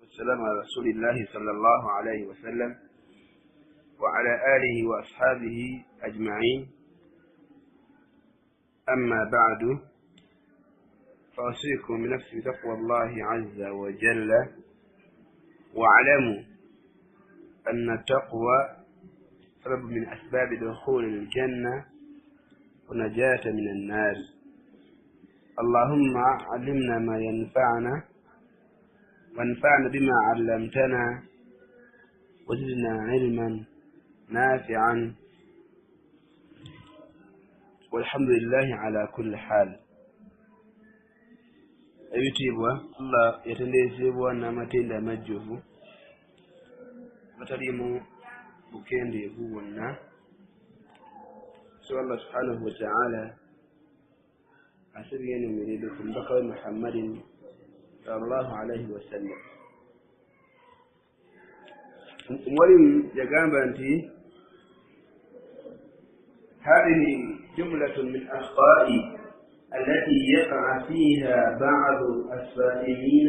والسلام على رسول الله صلى الله عليه وسلم وعلى آله وأصحابه أجمعين. أما بعد، فأوصيكم بنفسي بتقوى الله عز وجل، واعلموا أن التقوى سبب من أسباب دخول الجنة ونجاة من النار. اللهم علمنا ما ينفعنا وانفعنا بما علمتنا وزدنا علما نافعا، والحمد لله على كل حال. أيتيبوا الله يتندسيبوا نمتين مجفو matalimu bukende bwonna. So Allah subhanahu wa ta'ala asiriyeni miridu kumbaka Muhammadin sallallahu alayhi wa sallam. Mwalimu yagamba nti هذه جملة من أخطاء التي يقع فيها بعض الصائمين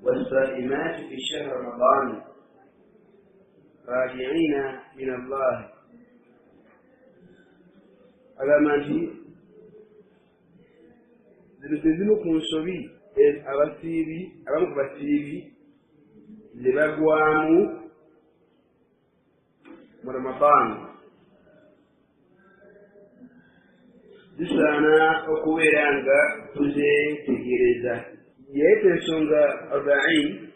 والصائمات في شهر رمضان راجعين من الله. Agamati zino kunsobi abasibi abamu ku basibi ne bagwamu mu Ramadan. Zisaana okubeera nga tuzetegereza. Yeete ensonga 40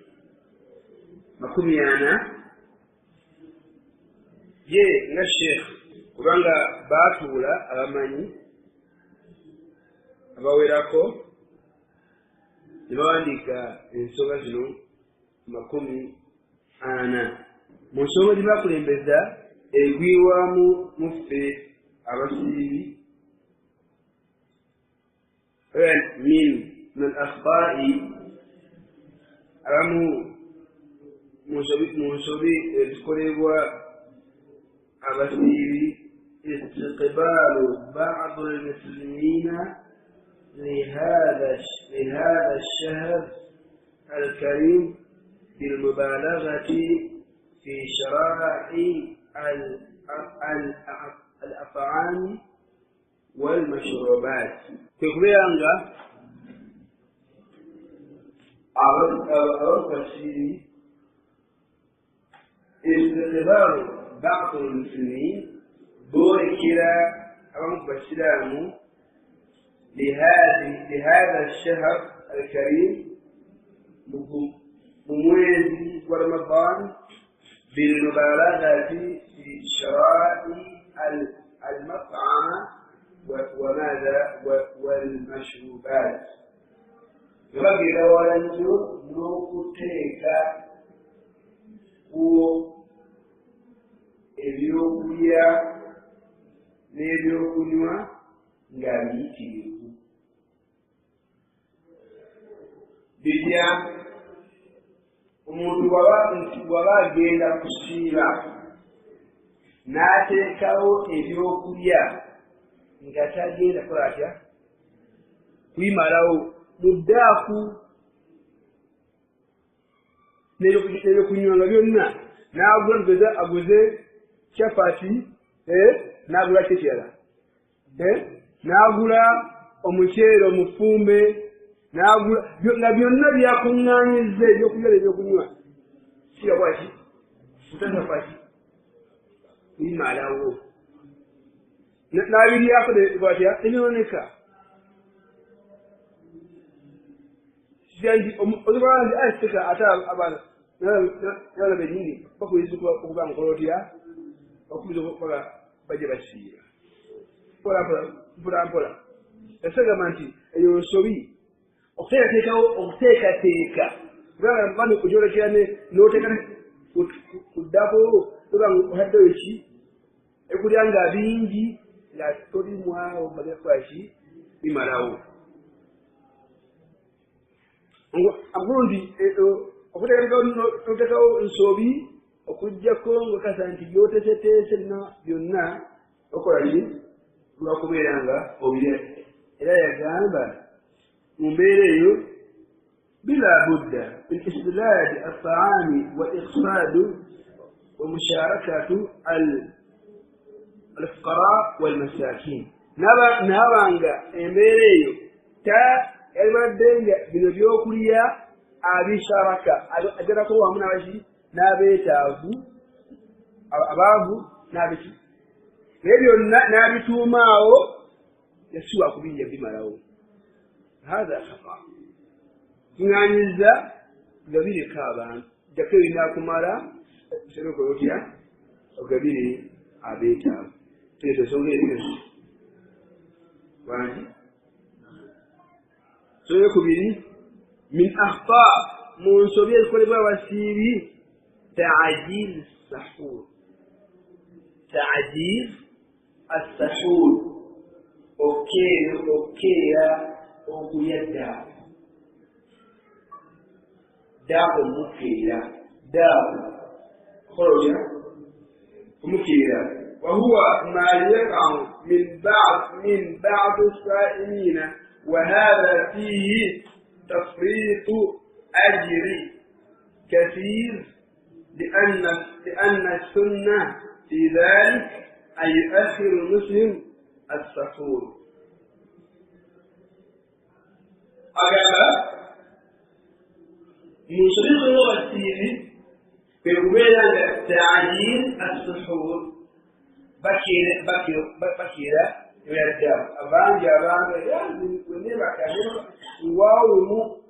40 ye nga sheikh kubanga baatuula abamanyi abawerako ne bawandiika ensonga zino 40. Mu nsonga gye bakulembeza egwiwamu muffe abasiibi من الأخطاء أرامو منصبي الكريبوا أبسيري استقبال بعض المسلمين لهذا الشهر الكريم بالمبالغة في شرائع الأطعام والمشروبات. تقوليانغا أرسل استقبال بعض المسلمين بوركلا أمام السلام لهذا الشهر الكريم بمويز ورمضان بالمبالغة في شرائع المطعم وماذا والمشروبات. يبقى أولا نوكتيك ebyokulya n'ebyokunywa nga biyitirivu. Bijja omuntu bw'aba agenda kusiiba n'ateekawo ebyokulya nga tagenda kola atya kuyimalawo mu ddaaku n'ebyokunywa nga byonna n'agula mpeza aguze chapati n'agula kyekirala n'agula omuceere omufumbe n'agula nga byonna byakuŋŋaanyizza ebyokulya n'ebyokunywa kirakwaki mutasafaki kuyimalawo n'abiryako batya ebiboneka. Osobola nti asika ate abaana nala benyini bakuliza okuba nkola otya okubiza okukola bajje basiira mpolampola. Esagamba nti eyo nsobi okuteekateeka kubanga bani kugyolekera n'oteeka kuddako oba ohaddeyo ki ekulya nga bingi nga tolimwawo malyakwaki bimalawo. Agundi okuteekawo nsobi okujjako ng'okasa nti byoteeseteese byonna okola ki lwakubeera nga obirya. Era yagamba mu mbeera eyo بلا بد من إسداد الطعام والإقصاد ومشاركة الفقراء والمساكين نابانغا إمبيريو تا البدنجا بنبيوكليا أبي شاركة أجركوا ومن وجهي نابيتابو أبابو نابتي ريبيو نابتو ماو يسوع كبير بمراو هذا خطأ نعنيزا قبيل كابان جكوينا كمارا شنو كوتيا وقبيل أبيتابو تيجي لك واجي سويكم من أخطاء منصوبية الكلمة والسيري تعجيل السحور تعجيل السحور أوكي أوكيدا داو مكيدا داو خرجا مكيدا وهو ما يقع من بعض الصائمين وهذا فيه تفريط أجر كثير لأن السنة في ذلك أن يؤخر المسلم السحور. أجل مشرق الوسيل في ولاية تعجيل السحور بكيرة يرجع أبان يا ونبى كهنا واو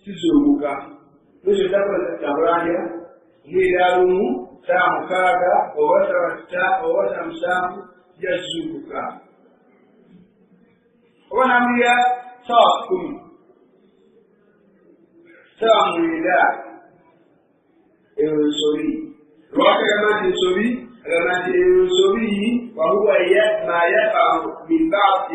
سيزوجا مش دابا تبرايا يدارو سام كاغا ووسم سام يزوجا وناميا صاحكم سام يدا إنسوري روكا ما تنسوري لما تنسوري وهو ما يقع من بعض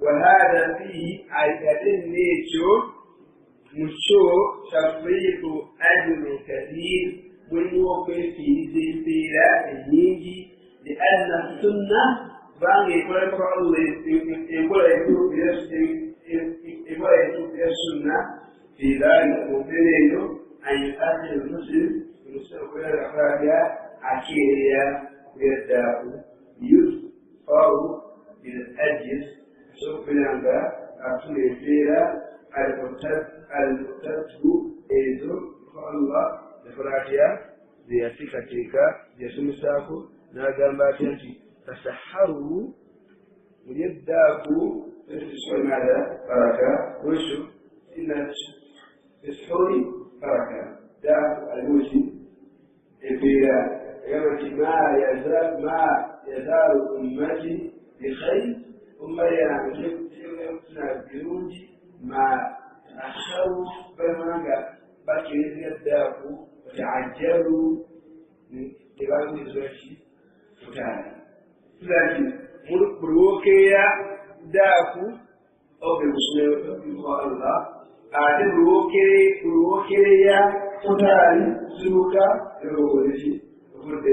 وهذا فيه عيكة نيشو مشو تفريق أجر كثير والوقف في زيفيرة النيجي لأن السنة بان يقول السنة في ذلك مبينه أن يؤثر المسلم المستقبل الأخراجية عكيرية ويدعو يدفع بالأجل سوف ينبع أطول الفيرة المتتب إذن فالله الأخراجية ليأتيك تيكا يسمساكو ناقام باتنتي تسحروا ويدعو تسحر ماذا بركة وشو إن تسحري بركة دعو المسلم الفيرة ما يزال أمتي بخير ثم يعملون بجنودي ما أخشوا بمانجا بكي يدعوا وتعجلوا لبعض الزوجي فتاني لكن مروكيا دعوا أو بمسلم الله أعلم مروكيا فتاني زوكا يروي وفرد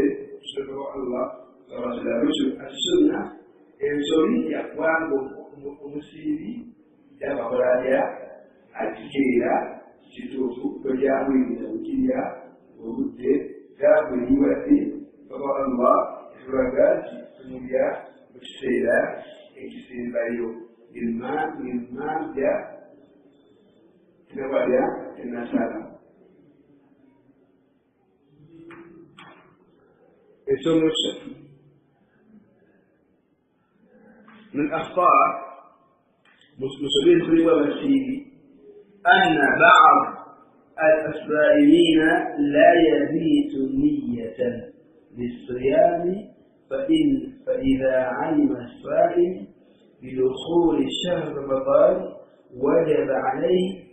سبحان الله ورسوله السنة الزوجي يقوم بمسيري دابا برايا الكيرا situtu berjalan di dalam dia berhubung dan berhiwati kepada Allah sebagai kemudian bersila bayu ilman dia kenapa dia kena salah itu musuh من أخطاء مسلمين كل وسيلة أن بعض الصائمين لا يبيت نية للصيام فإذا علم الصائم بدخول شهر رمضان وجب عليه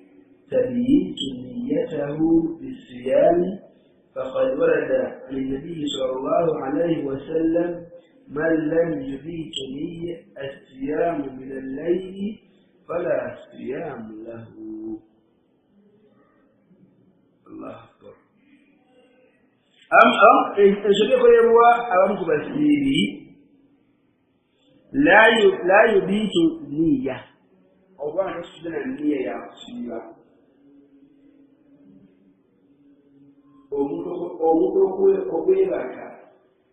تبييت نيته للصيام فقد ورد عن النبي صلى الله عليه وسلم من لم يبيت نية الصيام من الليل فلا صيام له. الله أكبر. إن شبيه يبوا أمك بسيري la yubitu niyya obwana tosudana niyya ya kusiiba omuntu okwebaka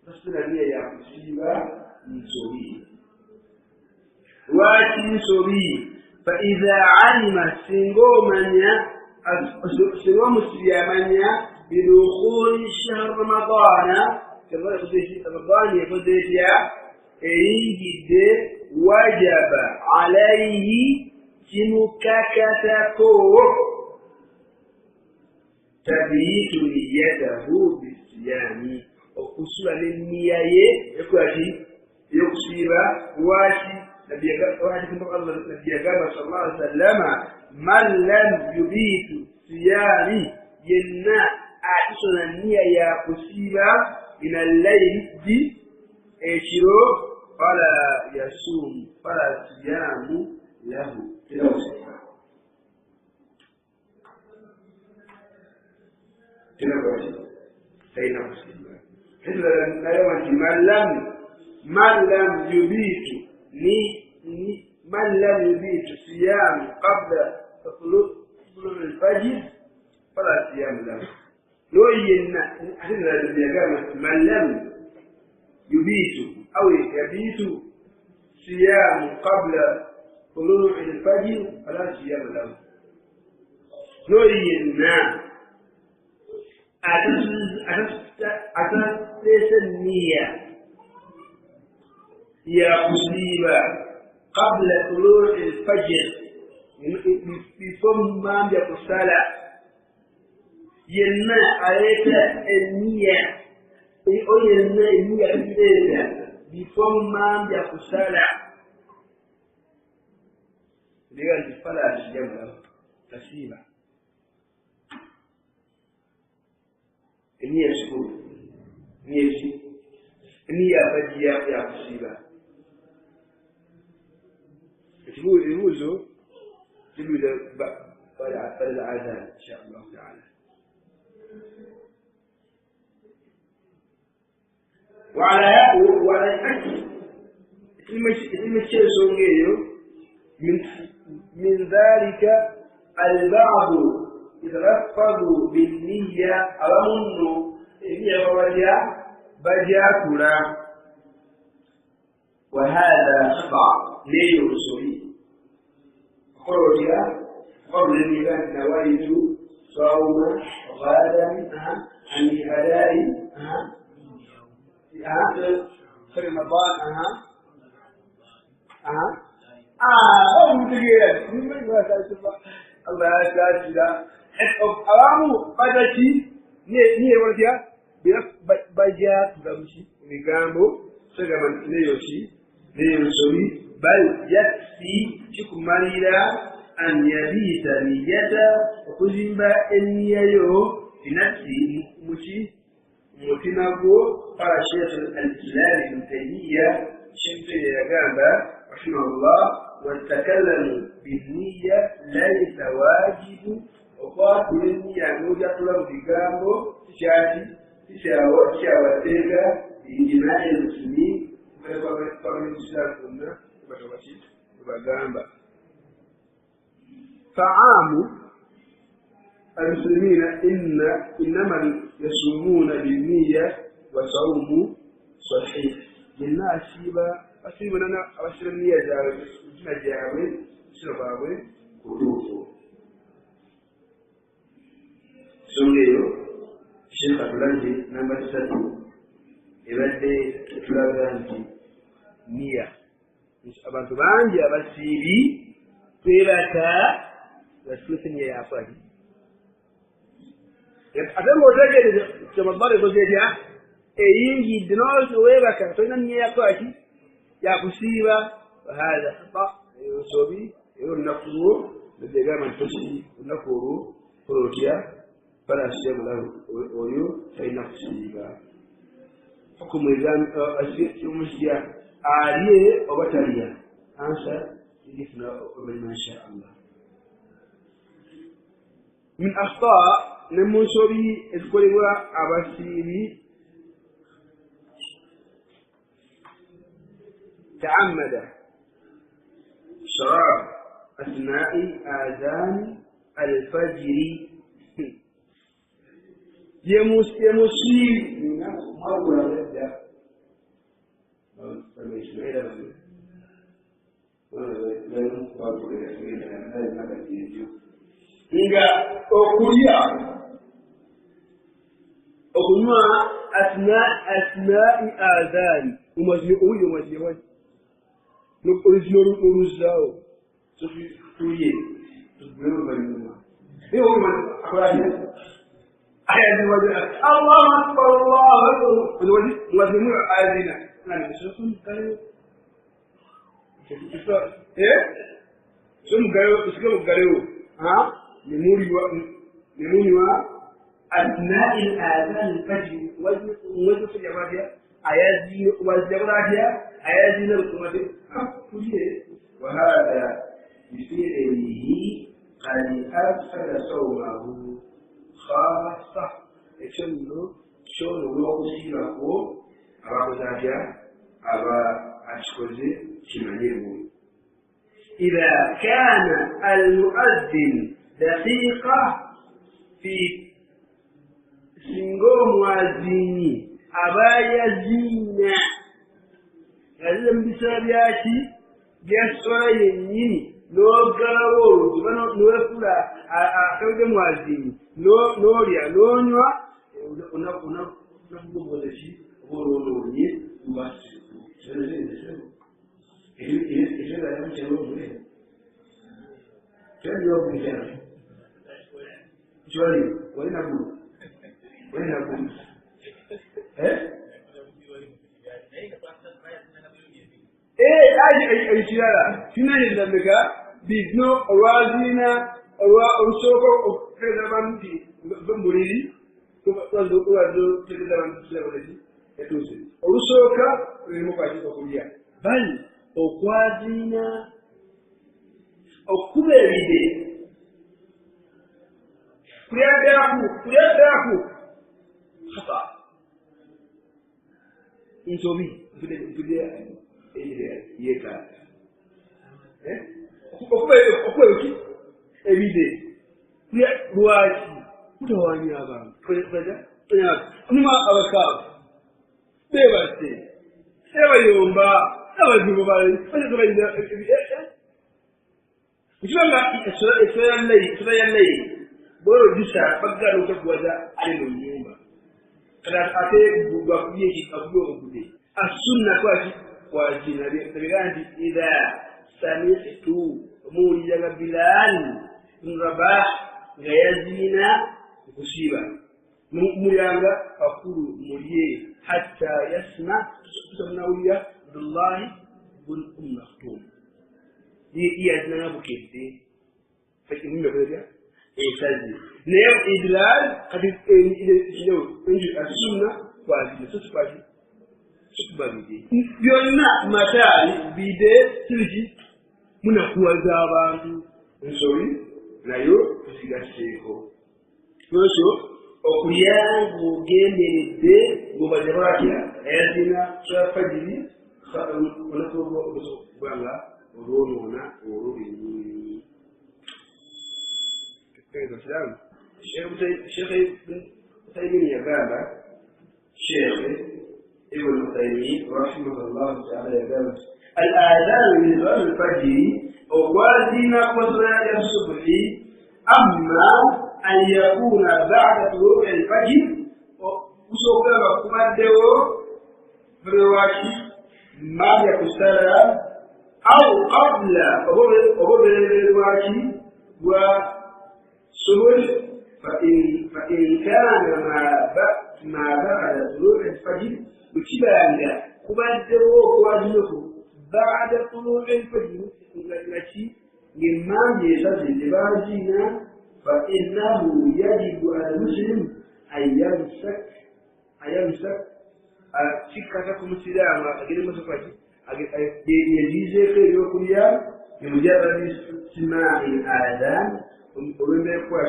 tosudana niyya ya kusiiba nsobi lwaki nsobi فإذا علم سنغومانيا سنغومسيامانيا بدخول شهر رمضان رمضان يفضيتيا إيجد وجب عليه سنككتكو تبيت نيته بالصيام وكسوة للنية يكسب واشي نبي واحد من الله نبي صلى الله عليه وسلم من لم يبيت صيامي ينا أحسن النية يا كسيبا من الليل دي إشرو فلا يصوم فلا صيام له من لم يبيت من لم يبيت صيام قبل طلوع الفجر فلا صيام له يوين من لم يبيت أو يبيت صيام قبل طلوع الفجر فلا صيام له يوين أتسلس النية يا مصيبة قبل طلوع الفجر بفم ما يقصال ينا عليك النية ينا النية بفم ما يقصال لأن فلا شيء تسيبا النية سكون النية بديا يا مصيبة يفوزوا بعد العذاب إن شاء الله تعالى. وعلى الأكل المشي سونجيو من ذلك البعض يتلفظوا بالنية على منه النية بجا كلا وهذا خطأ ليرسل قولها قبل النبات نويت صوم غدا عن أداء في رمضان الله يسعدك أوامو بدتي ني ورجع بجا تمشي نيغامو سغمان ليوشي ليوشي بل يكفي شكماليلا أن يبيت نيته وكذب النية في نفسه مشي متنبو قال الشيخ الكلالي ابن تيمية شمس يغامبا رحمه الله والتكلم بالنية ليس واجب وقاتل النية نوجة لهم بغامبو تشاهد تشاوتك بإجماع المسلمين فمن الإسلام كنا بغامبا فعام المسلمين إنما يصومون بالنية وصوم صحيح للناس أسيبا أنا أشير النية جاوي سبابي كتوفو سونيو الشيخ أبلانجي نمبر 7 إبادة تلابانجي نية مش أبانتو بانجي أباسيبي تيباتا وسلسل يا أفاجي أتم وتجد كما ضل وتجد ينجي دنوس ويبكى فإن يا أفاجي يا كسيبة وهذا خطأ يوسوبي يقول نقصه بالدجاج من تشي ونقوله فروجيا فلا شيء له ويو فإن كسيبة حكم إذن أشياء مشيا عالية وبتريا أنسى يدفنا ما شاء الله من أخطاء نموسوري إذكروا أباسيري تعمد شراب أثناء آذان الفجر يمشي مرة يبدأ nga okulya okunywa asnai adhani umazile uyo umazile wani oluzino oluzaawo tuye tugulero balinyuma iyo akolanye ayaziwaje Allahu akbar Allahu akbar wadi umazile azina nani sokun kayo sio mgayo ni أثناء الآذان الفجر وجه في جماعة أيازين والجماعة أيازين الكمدة وهذا بفعله قد أفسد صومه خاصة يشمل شون الوقت له أبا زاجا أبا أشكوزي شماليه إذا كان المؤذن دقيقة في singo mwazini abayazina yazim bisabyaki byasora yenyini nogarawo oluzibano nwefula akawde mwazini nolya nonywa unakugoboleshi obololonye mbasiku eshera yamukyalomule kyaliyobulijana kyali walinagulu wena aje ishara tunani ndameka bizno wazina urusoko ofeza banti bambuliri kwazo tezera bantu sebelezi etuze urusoka urimo kwashika kulia bali okwazina okuberide kuliadaku خطأ انتوبي بدي يتا okweki ebide kuya ruwaji kutawani abantu kweda numa abakaba bebate sebayomba abazibu bali bazibayida ikibanga isura boro disa bagalo utakuwaza ale mu nyumba kada ate bugwa kuyeki abugo bude asunna kwa jina ligandi idha sami'tu muliya bilal murabah gayazina kusiba muyanga akuru muliye hatta yasma tusamnawiya billahi bin maktum iyazna bukete fakin mbebeja kazi leo idlal katika leo nje asunna kwa ajili sisi tukubabidi byonna matali bide tiji munakuwaza abantu nsori nayo tusigaseko yosho okuyangu gemerede gobajabakia ayazina twafajiri onatobo banga uronona urubini الإسلام الشيخ ابن تيمية قال الشيخ ابن تيمية رحمه الله تعالى قال الآذان من صلاة الفجر ووازنا وصلاة الصبح أما أن يكون بعد طلوع الفجر وسوف يكون برواكي ما يكسر أو قبل الرواكي سبل فإن كان ما بعد طلوع الفجر بكبا كبادروا واجبه بعد طلوع الفجر التي مما يزال لباجنا فإنه يجب على المسلم أن يمسك شكتكم السلام أجل مسكتي يجيز في الوكلية بمجرد سماع الآذان ومن يقوى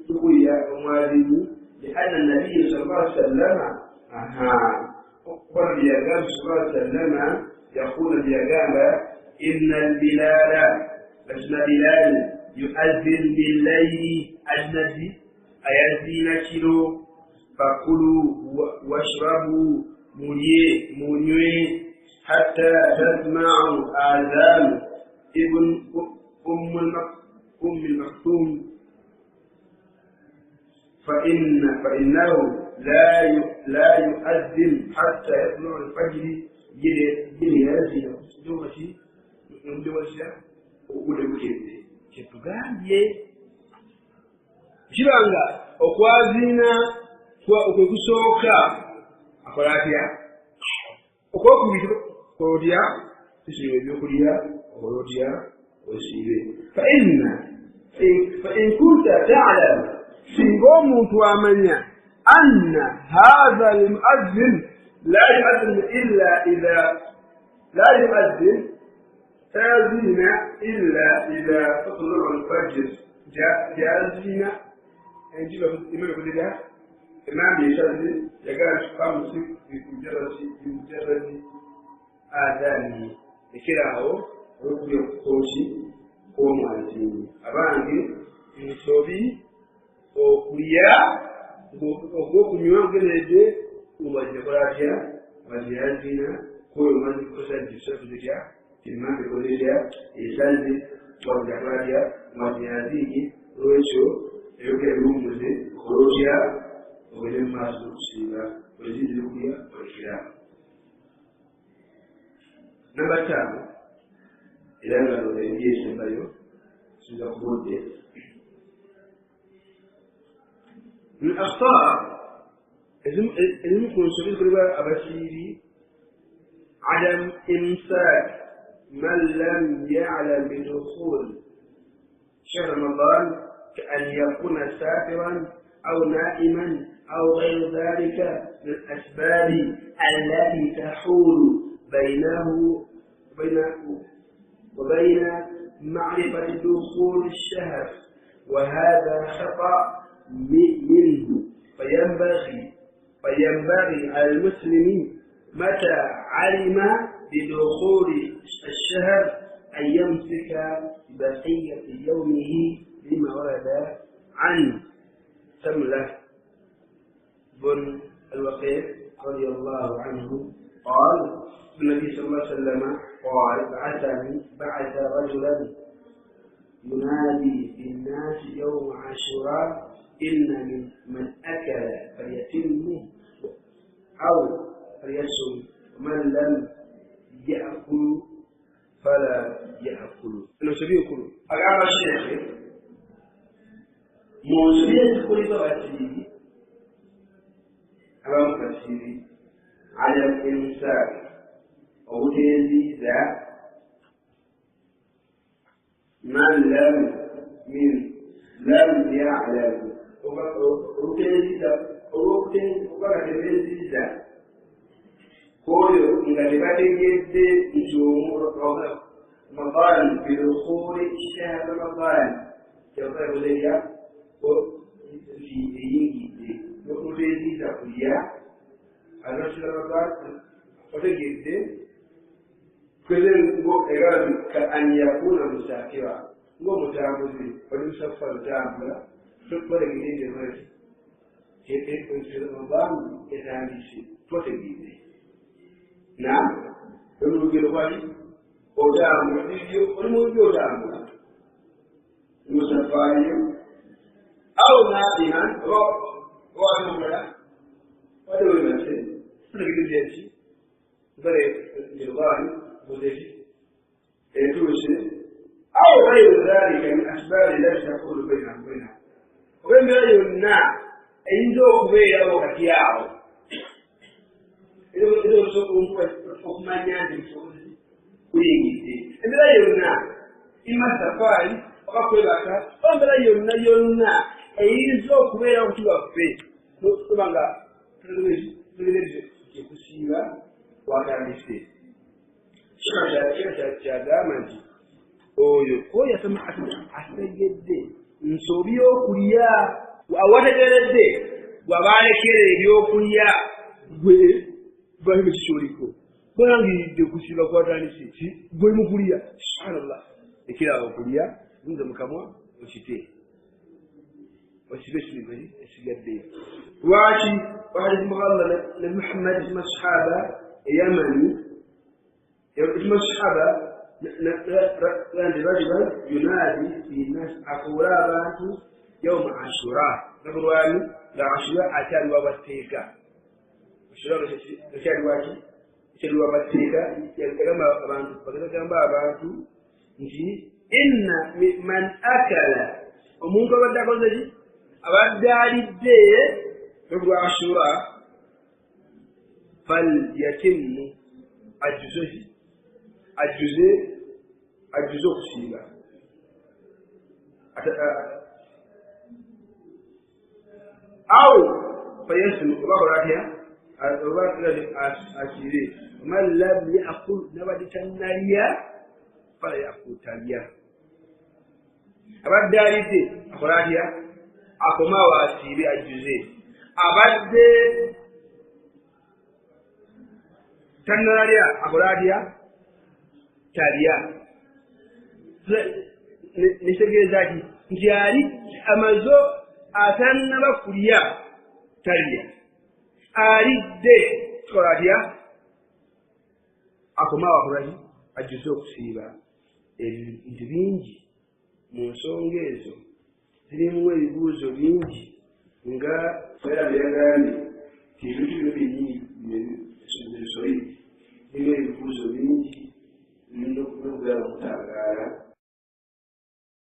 تقوية ومعلمه لأن النبي صلى الله عليه وسلم ورد يقام صلى الله عليه وسلم يقول بيجامع إن البلال لجنا بلال يؤذن بالليل الذي أيزين كيلو فكلوا واشربوا منيه حتى تسمعوا آذان ابن أم المكتوم فإنه لا يؤذن حتى يطلع الفجر يلي جوشي kitugambye kiranga okwazina okwekusooka akola atya okwokubiri kolotya tusiba ebyokulya okolotya osiibe fain kunta ta'lam singa omuntu amanya anna hadha almu'adhin la yu'adhin illa idha la yu'adhin تازين إلا إذا تطلع الفجر جازين نجيب الإمام يقول لها إمام يشاهد يقال خمس بمجرد آذانه لكراه ركب الخوشي ومعزين أباني نصوبي وكليا وكليا وكليا ومجرد وجازين كل من يقصد بسفر Imam Bikolelia, Islandi, Wajakaria, Maziaziki, Rocho, Yoke Rumuzi, Korotia, Wele Masu Siva, Wazidukia, Wakira. Number 10, 11 of the Indian Bayo, Sudakote. من أخطاء الممكن سبيل قريبا أبشيري عدم إمساك من لم يعلم بدخول شهر رمضان كأن يكون سافرا أو نائما أو غير ذلك من الأسباب التي تحول بينه وبين معرفة دخول الشهر وهذا خطأ منه فينبغي على المسلمين متى علم بدخول الشهر أن يمسك بقية يومه لما ورد عن سملة بن الوقيع رضي الله عنه قال النبي صلى الله عليه وسلم قال بعث رجلا ينادي في الناس يوم عاشوراء إن من أكل فليتمه أو فليصم ومن لم يأكل فلا يأكل. إنه سبيه كله. أقام الشيخ موسوعة كل بواسيري أمام بواسيري على الإنسان أو تنزيزا من لم يعلم أو تنزيزا كل غالبات نجوم رمضان بدخول شهر رمضان يقول لي في يجي يقول لي تقوليا أنا شهر رمضان فتجد كل كأن يكون مسافرا هو مسافر فليسافر تاملا تقبل جديد المرض كيف يكون في رمضان يتعامل شيء فتجد نعم يقول لي ودام ونموجودام مسافرين أو نائما وأنولا ودول نفسه نقدر نجلس بريء الغالي وذي يدوسه أو غير ذلك من أسباب التي تقول بينهم وبين يمنع عنده بيع أو كتياو إذا سووا حكمان يعمل kuyingiti ebira yonna imasafari okakwebaka ombera yonna eyinza okubeera okuti waffe tubanga tugereze kyekusiiba watandise kyagamba nti oyo koyasoma ategedde nsobi y'okulya awategeredde gwabalekera ebyokulya gwe bakikyuliko bwangidde kusiba kwatandise gwe mukulya subhanallah ekiraba okulya nze mukamwa okite osibe kibibali esigaddeyo lwaki wahadith mughalla ne muhammad isma sahaba eyamani isma sahaba rajulan yunadi fi nas akula abantu yawma ashura nabulwani la ashura atali wabateeka ashura akyali waki akyali wabateeka yagamba abantu bagamba abantu nti inna man akala omuntu abadde akoze ki abadde alidde olwa ashura falyatimmu ajuze okusiiba aw fayasimu obakola atya oba akire man lam yakul nabadde tannalya fala yakul talya abadde alidde akola atya akomaawo asiibe ajuze abadde tannalya akola atya talya nitegeeza ki nti ali amazo atannaba kulya talya alidde kikola atya akomaawo akolaki ajuze okusiiba ebintu bingi mu nsonga ezo zirimu ebibuuzo bingi nga era byagambye ti ebintu bino byennyini bisoyiri zirimu ebibuuzo bingi n'okugala okutangaala